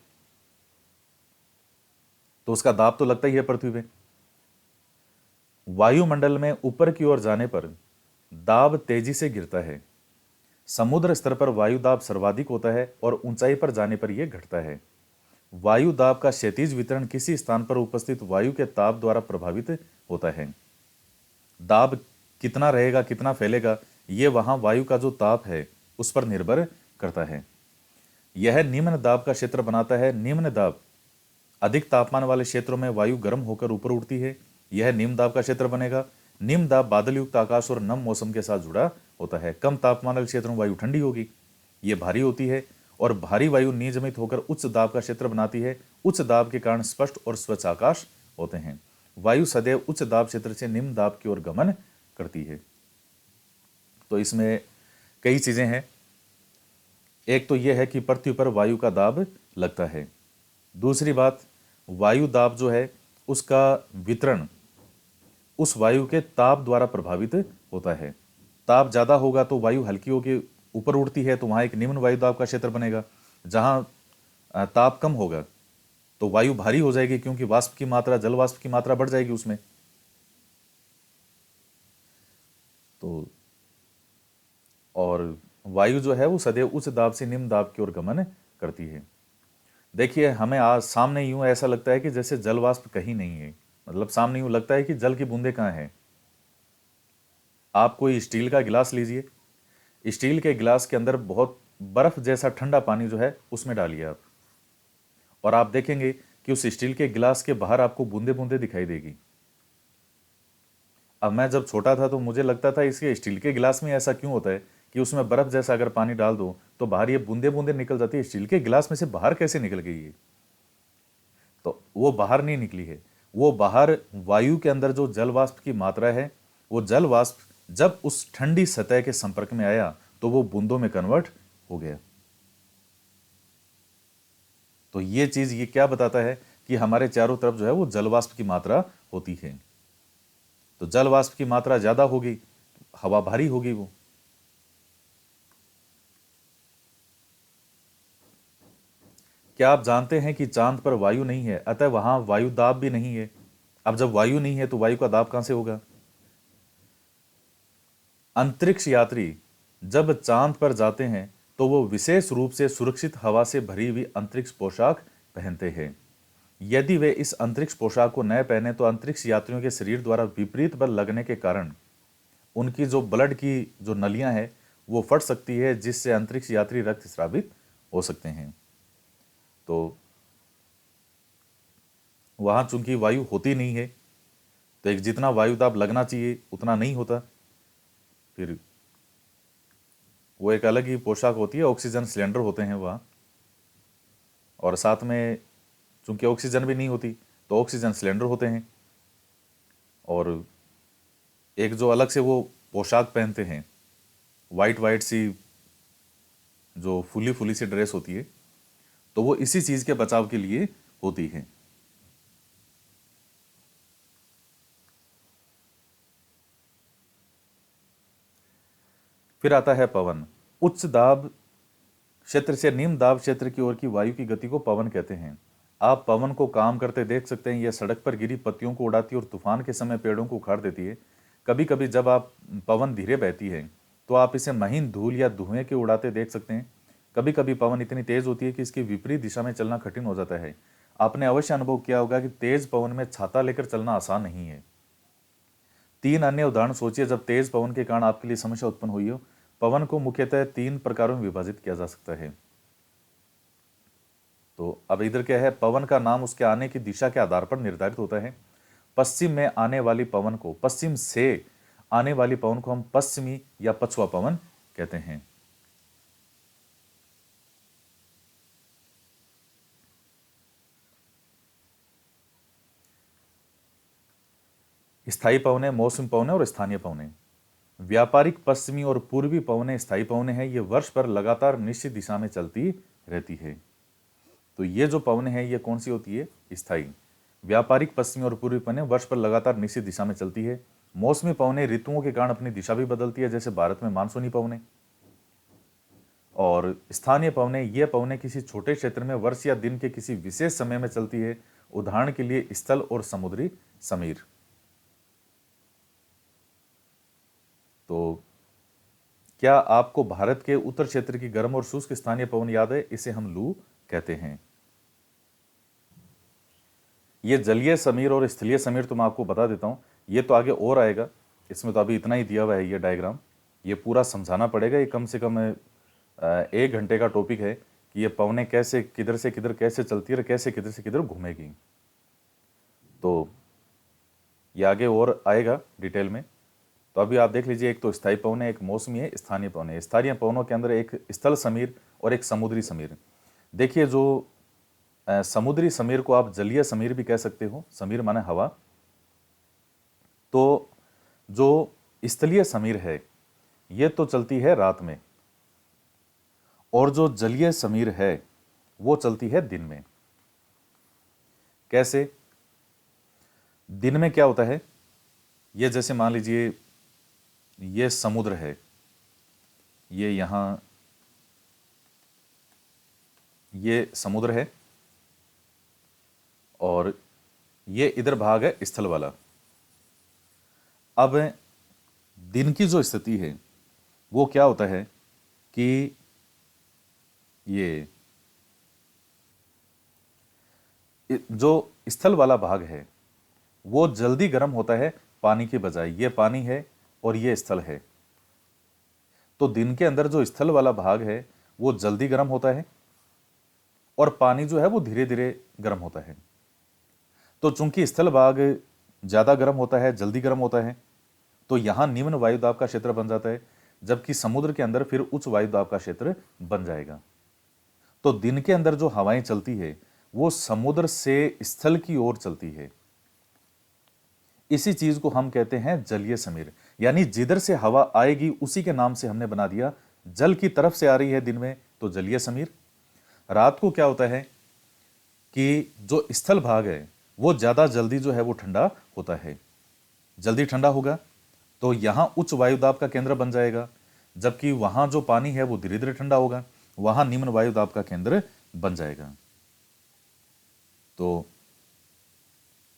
तो उसका दाब तो लगता ही है पृथ्वी पे। वायुमंडल में ऊपर की ओर जाने पर दाब तेजी से गिरता है। समुद्र स्तर पर वायु दाब सर्वाधिक होता है और ऊंचाई पर जाने पर यह घटता है। वायु दाब का क्षैतिज वितरण किसी स्थान पर उपस्थित वायु के ताप द्वारा प्रभावित होता है। दाब कितना रहेगा, कितना फैलेगा, यह वहां वायु का जो ताप है उस पर निर्भर करता है। यह निम्न दाब का क्षेत्र बनाता है। निम्न दाब अधिक तापमान वाले क्षेत्रों में वायु गर्म होकर ऊपर उठती है, यह निम्न दाब का क्षेत्र बनेगा। निम्न दाब बादल युक्त आकाश और नम मौसम के साथ जुड़ा होता है। कम तापमान वाले क्षेत्रों में वायु ठंडी होगी, यह भारी होती है, और भारी वायु नियमित होकर उच्च दाब का क्षेत्र बनाती है। उच्च दाब के कारण स्पष्ट और स्वच्छ आकाश होते हैं। वायु सदैव उच्च दाब क्षेत्र से निम्न दाब की ओर गमन करती है। तो इसमें कई चीजें हैं। एक तो यह है कि पृथ्वी पर वायु का दाब लगता है। दूसरी बात, वायु दाब जो है उसका वितरण उस वायु के ताप द्वारा प्रभावित होता है। ताप ज्यादा होगा तो वायु हल्की होकर ऊपर उड़ती है, तो वहां एक निम्न वायु दाब का क्षेत्र बनेगा। जहां ताप कम होगा तो वायु भारी हो जाएगी, क्योंकि वाष्प की मात्रा, जल वाष्प की मात्रा बढ़ जाएगी उसमें। तो और वायु जो है वो सदैव उच्च दाब से निम्न दाब की ओर गमन करती है। देखिए, हमें आज सामने यूं ऐसा लगता है कि जैसे जल वाष्प कहीं नहीं है, मतलब सामने यूं लगता है कि जल की बूंदे कहाँ हैं। आप कोई स्टील का गिलास लीजिए, स्टील के गिलास के अंदर बहुत बर्फ जैसा ठंडा पानी जो है उसमें डालिए आप, और आप देखेंगे कि उस स्टील के गिलास के बाहर आपको बूंदे बूंदे दिखाई देगी। अब मैं जब छोटा था तो मुझे लगता था इसके स्टील के गिलास में ऐसा क्यों होता है कि उसमें बर्फ जैसा अगर पानी डाल दो तो बाहर ये बूंदे बूंदे निकल जाती है। स्टील के गिलास में से बाहर कैसे निकल गई है? तो वो बाहर नहीं निकली है, वो बाहर वायु के अंदर जो जल वाष्प की मात्रा है, वो जल वाष्प जब उस ठंडी सतह के संपर्क में आया तो वो बूंदों में कन्वर्ट हो गया। तो ये चीज ये क्या बताता है कि हमारे चारों तरफ जो है वो जल वाष्प की मात्रा होती है। तो जल वाष्प की मात्रा ज्यादा होगी तो हवा भारी होगी। वो क्या आप जानते हैं कि चांद पर वायु नहीं है, अतः वहां वायु दाब भी नहीं है। अब जब वायु नहीं है तो वायु का दाब कहां से होगा? अंतरिक्ष यात्री जब चांद पर जाते हैं तो वो विशेष रूप से सुरक्षित हवा से भरी हुई अंतरिक्ष पोशाक पहनते हैं। यदि वे इस अंतरिक्ष पोशाक को न पहने तो अंतरिक्ष यात्रियों के शरीर द्वारा विपरीत बल लगने के कारण उनकी जो ब्लड की जो नलियां हैं वो फट सकती है, जिससे अंतरिक्ष यात्री रक्त स्रावित हो सकते हैं। तो वहां चूंकि वायु होती नहीं है तो एक जितना वायु दाब लगना चाहिए उतना नहीं होता। फिर वो एक अलग ही पोशाक होती है, ऑक्सीजन सिलेंडर होते हैं वहाँ, और साथ में चूंकि ऑक्सीजन भी नहीं होती तो ऑक्सीजन सिलेंडर होते हैं, और एक जो अलग से वो पोशाक पहनते हैं, वाइट वाइट सी जो फुली फुली सी ड्रेस होती है, तो वो इसी चीज के बचाव के लिए होती है। फिर आता है पवन। उच्च दाब क्षेत्र से निम्न दाब क्षेत्र की ओर की वायु की गति को पवन कहते हैं। आप पवन को काम करते देख सकते हैं। यह सड़क पर गिरी पत्तियों को उड़ाती है और तूफान के समय पेड़ों को उखाड़ देती है। कभी कभी जब आप पवन धीरे बहती है तो आप इसे महीन धूल या धुएं के उड़ाते देख सकते हैं। कभी कभी पवन इतनी तेज होती है कि इसकी विपरीत दिशा में चलना कठिन हो जाता है। आपने अवश्य अनुभव किया होगा कि तेज पवन में छाता लेकर चलना आसान नहीं है। 3 अन्य उदाहरण सोचिए जब तेज पवन के कारण आपके लिए समस्या उत्पन्न हुई हो। पवन को मुख्यतः 3 प्रकारों में विभाजित किया जा सकता है। तो अब इधर क्या है, पवन का नाम उसके आने की दिशा के आधार पर निर्धारित होता है। पश्चिम में आने वाली पवन को, पश्चिम से आने वाली पवन को हम पश्चिमी या पछुआ पवन कहते हैं। स्थायी पवनें, मौसमी पवनें और स्थानीय पवनें। व्यापारिक पश्चिमी और पूर्वी पवनें स्थायी पवनें हैं, ये वर्ष भर लगातार निश्चित दिशा में चलती रहती है। तो ये जो पवनें हैं ये कौन सी होती है, स्थायी। व्यापारिक पश्चिमी और पूर्वी पवनें वर्ष भर लगातार निश्चित दिशा में चलती है। मौसमी पवनें ऋतुओं के कारण अपनी दिशा भी बदलती है, जैसे भारत में मानसूनी पवनें। और स्थानीय पवनें, ये पवनें किसी छोटे क्षेत्र में वर्ष या दिन के किसी विशेष समय में चलती है, उदाहरण के लिए स्थल और समुद्री समीर। तो क्या आपको भारत के उत्तर क्षेत्र की गर्म और शुष्क स्थानीय पवन याद है? इसे हम लू कहते हैं। ये जलीय समीर और स्थलीय समीर तो मैं आपको बता देता हूं, ये तो आगे और आएगा, इसमें तो अभी इतना ही दिया हुआ है ये डायग्राम। ये पूरा समझाना पड़ेगा, ये कम से कम 1 घंटे का टॉपिक है कि ये पवनें कैसे किधर से किधर कैसे चलती है और कैसे किधर से किधर घूमेगी। तो ये आगे और आएगा डिटेल में। तो अभी आप देख लीजिए, एक तो स्थायी पवन है, एक मौसमी है, स्थानीय पवन है। स्थानीय पवनों के अंदर एक स्थल समीर और एक समुद्री समीर। देखिए, जो समुद्री समीर को आप जलीय समीर भी कह सकते हो, समीर माने हवा। तो जो स्थलीय समीर है ये तो चलती है रात में, और जो जलीय समीर है वो चलती है दिन में। कैसे? दिन में क्या होता है, ये जैसे मान लीजिए ये समुद्र है, ये यहां ये समुद्र है और ये इधर भाग है स्थल वाला। अब दिन की जो स्थिति है वो क्या होता है कि ये जो स्थल वाला भाग है वो जल्दी गर्म होता है पानी के बजाय। ये पानी है और ये स्थल है, तो दिन के अंदर जो स्थल वाला भाग है वो जल्दी गर्म होता है और पानी जो है वो धीरे धीरे गर्म होता है। तो चूंकि स्थल भाग ज्यादा गर्म होता है, जल्दी गर्म होता है, तो यहां निम्न वायुदाब का क्षेत्र बन जाता है, जबकि समुद्र के अंदर फिर उच्च वायुदाब का क्षेत्र बन जाएगा। तो दिन के अंदर जो हवाएं चलती है वो समुद्र से स्थल की ओर चलती है। इसी चीज को हम कहते हैं जलीय समीर, यानी जिधर से हवा आएगी उसी के नाम से हमने बना दिया। जल की तरफ से आ रही है दिन में तो जलीय समीर। रात को क्या होता है कि जो स्थल भाग है वो ज्यादा जल्दी जो है वो ठंडा होता है, जल्दी ठंडा होगा तो यहां उच्च वायुदाब का केंद्र बन जाएगा, जबकि वहां जो पानी है वो धीरे धीरे ठंडा होगा, वहां निम्न वायुदाब का केंद्र बन जाएगा। तो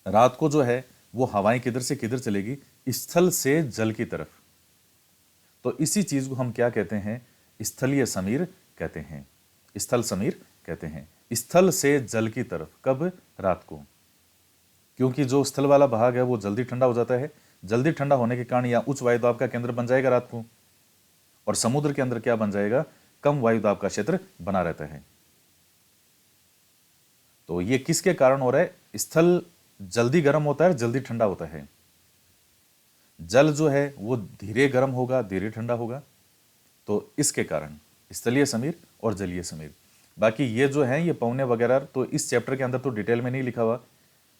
रात को जो है वो हवाएं किधर से किधर चलेगी, स्थल से जल की तरफ। तो इसी चीज को हम क्या कहते हैं, स्थलीय समीर कहते हैं, स्थल समीर कहते हैं। स्थल से जल की तरफ, कब? रात को, क्योंकि जो स्थल वाला भाग है वो जल्दी ठंडा हो जाता है। जल्दी ठंडा होने के कारण यहां उच्च वायुदाब का केंद्र बन जाएगा रात को, और समुद्र के अंदर क्या बन जाएगा, कम वायुदाब का क्षेत्र बना रहता है। तो ये किसके कारण हो रहा है? स्थल जल्दी गर्म होता है, जल्दी ठंडा होता है। जल जो है वो धीरे गर्म होगा, धीरे ठंडा होगा। तो इसके कारण स्थलीय समीर और जलीय समीर। बाकी ये जो है ये पौने वगैरह तो इस चैप्टर के अंदर तो डिटेल में नहीं लिखा हुआ,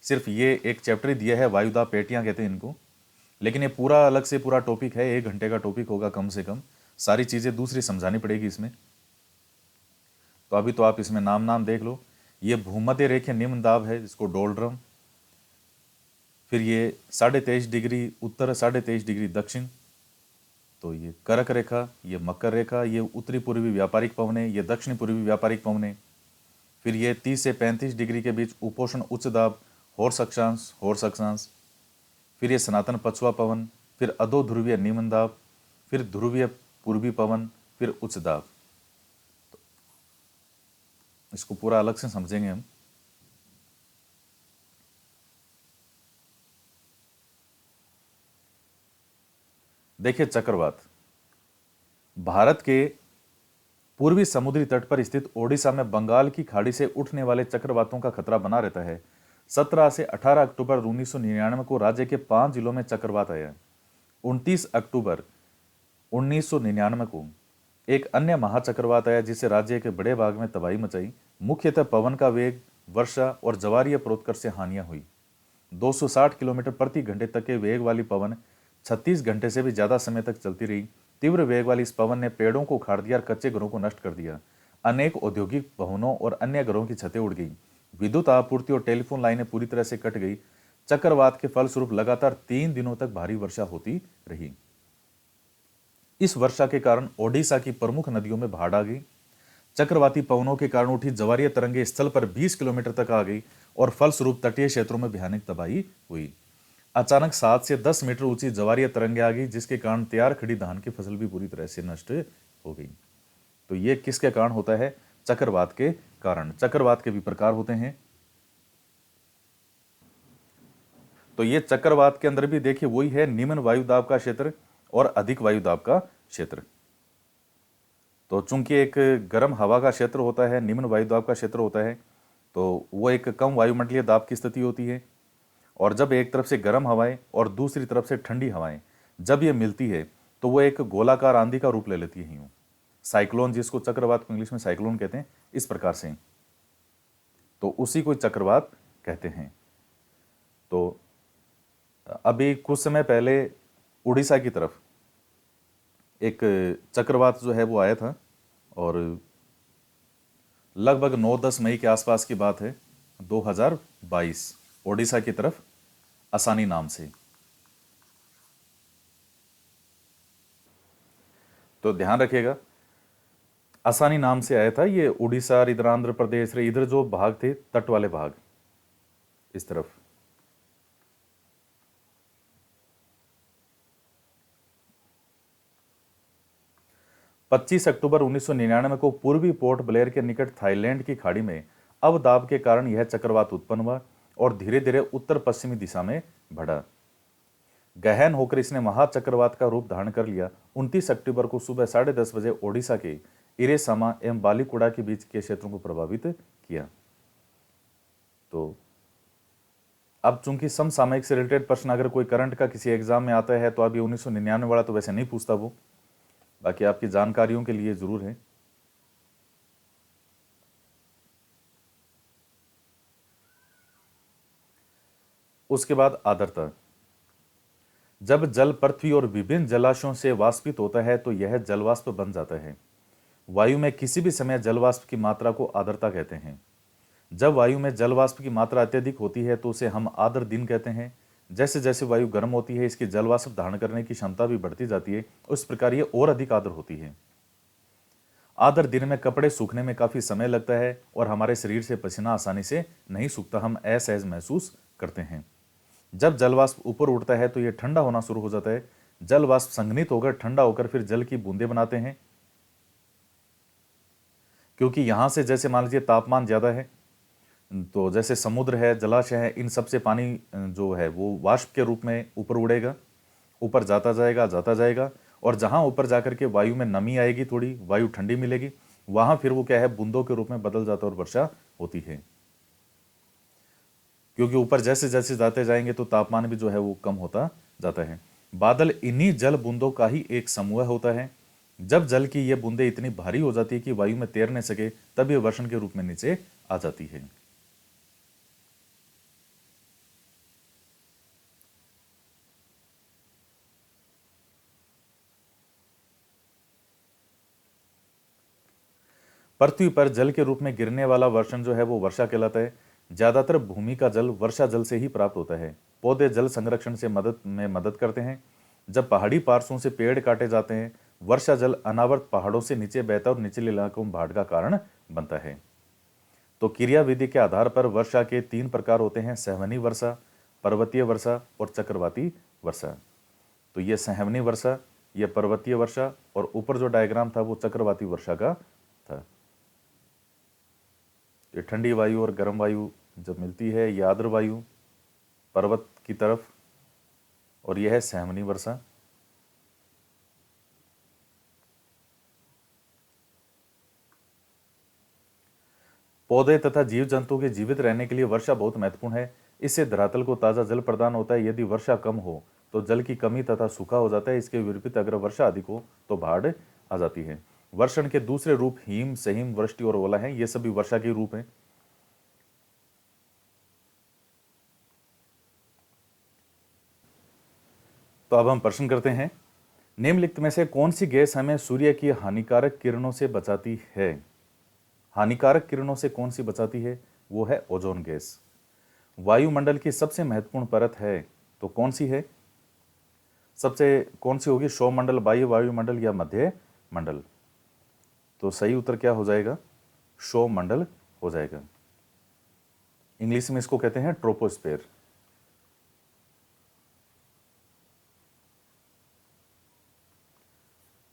सिर्फ ये एक चैप्टर ही दिया है, वायुदाब पेटियां कहते हैं इनको। लेकिन ये पूरा अलग से पूरा टॉपिक है, 1 घंटे का टॉपिक होगा कम से कम, सारी चीजें दूसरी समझानी पड़ेगी इसमें। तो अभी तो आप इसमें नाम नाम देख लो। ये भूमध्य रेखीय निम्न दाब है जिसको डोलड्रम, फिर ये 23.5 डिग्री उत्तर, 23.5 डिग्री दक्षिण, तो ये करक रेखा, ये मकर रेखा, ये उत्तरी पूर्वी व्यापारिक पवनें, ये दक्षिणी पूर्वी व्यापारिक पवनें। फिर ये 30 से 35 डिग्री के बीच उपोष्ण उच्च दाब, हॉर्स अक्षांश, हॉर्स अक्षांश। फिर ये सनातन पछुआ पवन, फिर अधो ध्रुवीय निम्न दाब, फिर ध्रुवीय पूर्वी पवन, फिर उच्च दाब। तो इसको पूरा अलग से समझेंगे हम। देखिए चक्रवात, भारत के पूर्वी समुद्री तट पर स्थित ओडिशा में बंगाल की खाड़ी से उठने वाले चक्रवातों का खतरा बना रहता है। 17 से 18 अक्टूबर 1999 को राज्य के 5 जिलों में चक्रवात आया। 29 अक्टूबर 1999 को एक अन्य महाचक्रवात आया जिससे राज्य के बड़े भाग में तबाही मचाई। मुख्यतः पवन का वेग, वर्षा और ज्वारीय प्रोत्कर्ष से हानियां हुई। 260 किलोमीटर प्रति घंटे तक के वेग वाली पवन 36 घंटे से भी ज्यादा समय तक चलती रही। तीव्र वेग वाली इस पवन ने पेड़ों को उखाड़ दिया और कच्चे घरों को नष्ट कर दिया। अनेक औद्योगिक भवनों और अन्य घरों की छतें उड़ गई। विद्युत आपूर्ति और टेलीफोन लाइनें पूरी तरह से कट गई। चक्रवात के फलस्वरूप लगातार 3 दिनों तक भारी वर्षा होती रही। इस वर्षा के कारण ओडिशा की प्रमुख नदियों में बाढ़ आ गई। चक्रवाती पवनों के कारण उठी ज्वारीय तरंगे स्थल पर 20 किलोमीटर तक आ गई और फलस्वरूप तटीय क्षेत्रों में भयानक तबाही हुई। अचानक 7 से 10 मीटर ऊंची ज्वारीय तरंगे आ गई जिसके कारण तैयार खड़ी धान की फसल भी पूरी तरह से नष्ट हो गई। तो ये किसके कारण होता है? चक्रवात के कारण। चक्रवात के भी प्रकार होते हैं। तो ये चक्रवात के अंदर भी देखिए वही है, निम्न वायुदाब का क्षेत्र और अधिक वायुदाब का क्षेत्र। तो चूंकि एक गर्म हवा का क्षेत्र होता है, निम्न वायुदाब का क्षेत्र होता है, तो वो एक कम वायुमंडलीय दाब की स्थिति होती है। और जब एक तरफ से गर्म हवाएं और दूसरी तरफ से ठंडी हवाएं जब ये मिलती है तो वो एक गोलाकार आंधी का रूप ले लेती है। यूं साइक्लोन, जिसको चक्रवात को इंग्लिश में साइक्लोन कहते हैं, इस प्रकार से, तो उसी को चक्रवात कहते हैं। तो अभी कुछ समय पहले उड़ीसा की तरफ एक चक्रवात जो है वो आया था और लगभग 9-10 मई के आसपास की बात है, 2022, ओडिशा की तरफ असानी नाम से। तो ध्यान रखिएगा, असानी नाम से आया था ये। उड़ीसा, इधर आंध्र प्रदेश, इधर जो भाग थे तट वाले भाग, इस तरफ। पच्चीस अक्टूबर 1999 को पूर्वी पोर्ट ब्लेयर के निकट थाईलैंड की खाड़ी में अवदाब के कारण यह चक्रवात उत्पन्न हुआ और धीरे धीरे उत्तर पश्चिमी दिशा में बढ़ा। गहन होकर इसने महाचक्रवात का रूप धारण कर लिया। 29 अक्टूबर को सुबह 10:30 बजे ओडिशा के इरेसामा एवं बालिकुड़ा के बीच के क्षेत्रों को प्रभावित किया। तो अब चूंकि समसामयिक से रिलेटेड प्रश्न अगर कोई करंट का किसी एग्जाम में आता है तो अभी 1999 वाला तो वैसे नहीं पूछता वो, बाकी आपकी जानकारियों के लिए जरूर है। उसके बाद आर्द्रता। जब जल पृथ्वी और विभिन्न जलाशयों से वाष्पित होता है तो यह जलवाष्प बन जाता है। वायु में किसी भी समय जलवाष्प की मात्रा को आर्द्रता कहते हैं। जब वायु में जलवाष्प की मात्रा अत्यधिक होती है तो उसे हम आर्द्र दिन कहते हैं। जैसे जैसे वायु गर्म होती है इसकी जलवाष्प धारण करने की क्षमता भी बढ़ती जाती है, उस प्रकार ये और अधिक आर्द्र होती है। आर्द्र दिन में कपड़े सूखने में काफी समय लगता है और हमारे शरीर से पसीना आसानी से नहीं सूखता, हम असहज महसूस करते हैं। जब जलवाष्प ऊपर उठता है तो यह ठंडा होना शुरू हो जाता है। जलवाष्प संघनित होकर ठंडा होकर फिर जल की बूंदें बनाते हैं। क्योंकि यहां से जैसे मान लीजिए तापमान ज्यादा है तो जैसे समुद्र है, जलाशय है, इन सबसे पानी जो है वो वाष्प के रूप में ऊपर उड़ेगा, ऊपर जाता जाएगा और जहां ऊपर जाकर के वायु में नमी आएगी, थोड़ी वायु ठंडी मिलेगी, वहां फिर वो क्या है, बूंदों के रूप में बदल जाता है और वर्षा होती है। क्योंकि ऊपर जैसे जैसे जाते जाएंगे तो तापमान भी जो है वो कम होता जाता है। बादल इन्हीं जल बूंदों का ही एक समूह होता है। जब जल की ये बूंदें इतनी भारी हो जाती है कि वायु में तैर नहीं सके तब ये वर्षण के रूप में नीचे आ जाती है। पृथ्वी पर जल के रूप में गिरने वाला वर्षण जो है वो वर्षा कहलाता है। ज्यादातर भूमि का जल वर्षा जल से ही प्राप्त होता है। पौधे जल संरक्षण से मदद करते हैं। जब पहाड़ी पार्श्वों से पेड़ काटे जाते हैं, वर्षा जल अनावर्त पहाड़ों से नीचे बहता और निचले इलाकों में बाढ़ का कारण बनता है। तो क्रिया विधि के आधार पर वर्षा के 3 प्रकार होते हैं: संवहनी वर्षा, पर्वतीय वर्षा और चक्रवाती वर्षा। तो ये संवहनी वर्षा, ये पर्वतीय वर्षा और ऊपर जो डायग्राम था वो चक्रवाती वर्षा का था। ये ठंडी वायु और गर्म वायु जब मिलती है, ये आर्द्र वायु पर्वत की तरफ, और यह है संवहनी वर्षा। पौधे तथा जीव जंतु के जीवित रहने के लिए वर्षा बहुत महत्वपूर्ण है। इससे धरातल को ताज़ा जल प्रदान होता है। यदि वर्षा कम हो तो जल की कमी तथा सूखा हो जाता है। इसके विपरीत अगर वर्षा अधिक हो तो बाढ़ आ जाती है। वर्षण के दूसरे रूप हिम, सहिम, वृष्टि और ओला हैं। ये सभी वर्षा के रूप हैं। तो अब हम प्रश्न करते हैं, निम्नलिखित में से कौन सी गैस हमें सूर्य की हानिकारक किरणों से बचाती है? हानिकारक किरणों से कौन सी बचाती है? वो है ओजोन गैस। वायुमंडल की सबसे महत्वपूर्ण परत है तो कौन सी है? कौन सी होगी? सौरमंडल, बाह्य वायुमंडल या मध्य मंडल? तो सही उत्तर क्या हो जाएगा? सौरमंडल हो जाएगा। इंग्लिश में इसको कहते हैं ट्रोपोस्फेयर।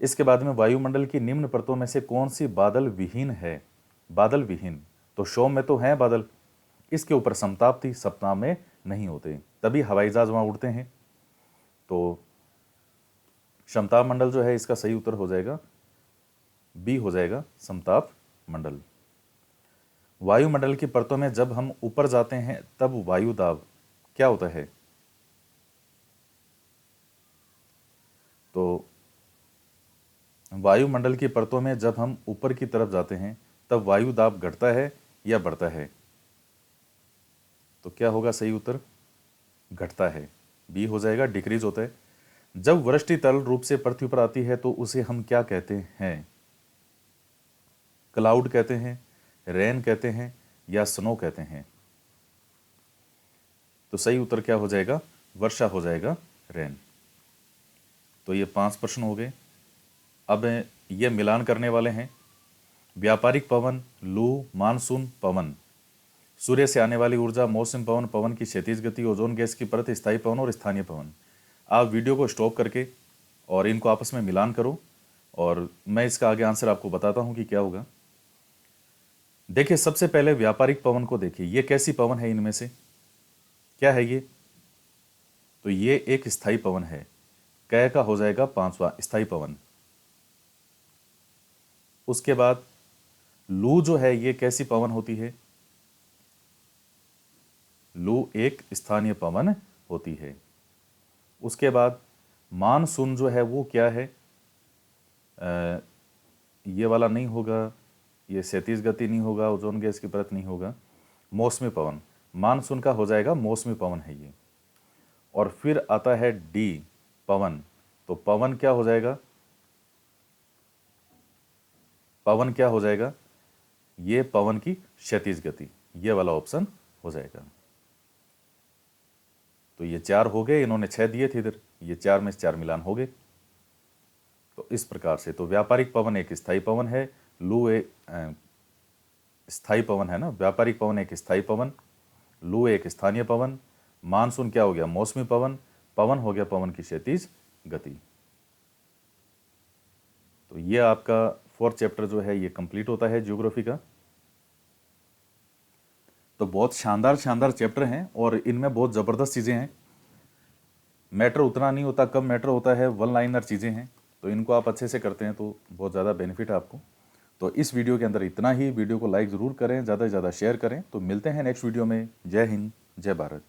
इसके बाद में वायुमंडल की निम्न परतों में से कौन सी बादल विहीन है? बादल विहीन, तो शो में तो है बादल, इसके ऊपर समताप थी, सप्ताह में नहीं होते, तभी हवाई जहाज वहां उड़ते हैं। तो समताप मंडल जो है इसका सही उत्तर हो जाएगा बी हो जाएगा, समताप मंडल। वायुमंडल की परतों में जब हम ऊपर जाते हैं तब वायु दाब क्या होता है? तो वायुमंडल की परतों में जब हम ऊपर की तरफ जाते हैं तब वायु दाब घटता है या बढ़ता है? तो क्या होगा सही उत्तर? घटता है, बी हो जाएगा, डिक्रीज होता है। जब वृष्टि तरल रूप से पृथ्वी पर आती है तो उसे हम क्या कहते हैं? क्लाउड कहते हैं, रेन कहते हैं या स्नो कहते हैं? तो सही उत्तर क्या हो जाएगा? वर्षा हो जाएगा, रेन। तो ये 5 प्रश्न हो गए। अब ये मिलान करने वाले हैं। व्यापारिक पवन, लू, मानसून, पवन, सूर्य से आने वाली ऊर्जा, मौसम पवन, पवन की क्षैतिज गति, ओजोन गैस की परत, स्थायी पवन और स्थानीय पवन। आप वीडियो को स्टॉप करके और इनको आपस में मिलान करो और मैं इसका आगे आंसर आपको बताता हूं कि क्या होगा। देखिए, सबसे पहले व्यापारिक पवन को देखिए, ये कैसी पवन है? इनमें से क्या है ये? तो ये एक स्थायी पवन है। कै का हो जाएगा 5वां, स्थायी पवन। उसके बाद लू जो है ये कैसी पवन होती है? लू एक स्थानीय पवन होती है। उसके बाद मानसून जो है वो क्या है? ये वाला नहीं होगा, ये क्षैतिज गति नहीं होगा, ओजोन गैस की परत नहीं होगा। मौसमी पवन, मानसून का हो जाएगा मौसमी पवन है ये। और फिर आता है डी, पवन। तो पवन क्या हो जाएगा? पवन क्या हो जाएगा? ये पवन की क्षैतिज गति, ये वाला ऑप्शन हो जाएगा। तो ये 4 हो गए, इन्होंने 6 दिए थे इधर, ये 4 में से 4 मिलान हो गए। तो इस प्रकार से तो व्यापारिक पवन एक स्थायी पवन है, लू एक स्थायी पवन है ना, व्यापारिक पवन एक स्थायी पवन, लू एक स्थानीय पवन, मानसून क्या हो गया? मौसमी पवन, पवन हो गया पवन की क्षैतिज गति। तो ये आपका 4th चैप्टर जो है ये कंप्लीट होता है ज्योग्राफी का। तो बहुत शानदार शानदार चैप्टर हैं और इनमें बहुत ज़बरदस्त चीज़ें हैं। मैटर उतना नहीं होता, कम मैटर होता है, वन लाइनर चीज़ें हैं। तो इनको आप अच्छे से करते हैं तो बहुत ज़्यादा बेनिफिट है आपको। तो इस वीडियो के अंदर इतना ही। वीडियो को लाइक ज़रूर करें, ज़्यादा से ज़्यादा शेयर करें। तो मिलते हैं नेक्स्ट वीडियो में। जय हिंद, जय भारत।